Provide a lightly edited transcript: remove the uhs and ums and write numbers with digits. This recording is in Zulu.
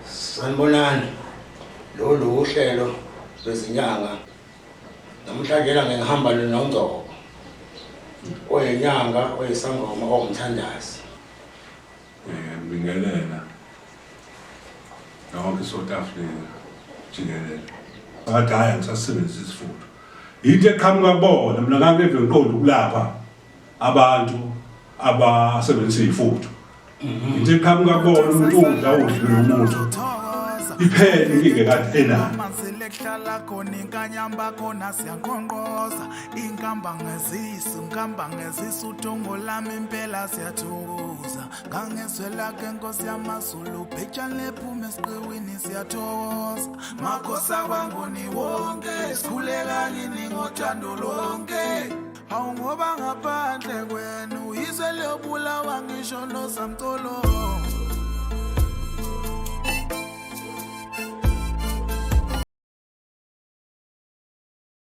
Sanibonani. Lolu uhlelo lwezinyanga. Namhlanje la ngihamba noNgcobo. Oyinyanga, oyisangoma, ongumthandazi. Ngibingelela. Yonke iSouth Africa jikelele. Bathi hhayi angisasebenzisi isifutho. Yinto eqhamuka kubona mina ngangeve ngiqonda ukulapha abantu abasebenzisa izifutho. Into eqhamuka kubona umuntu udla udlile nomuntu. Iphele inkinga kade enayo. Manselekhlala khona inkanyamba khona siyanqonqoza inkamba ngezisa uthongo lami impela siyathokoza ngangizwela ke Nkosi yamaZulu picture lephume esiqewini siyathokoza makhosa kwangoni wonke sikhulela kini ngothando lonke awungoba ngaphandle kwenu izwe lobulawa ngisho nosamcolo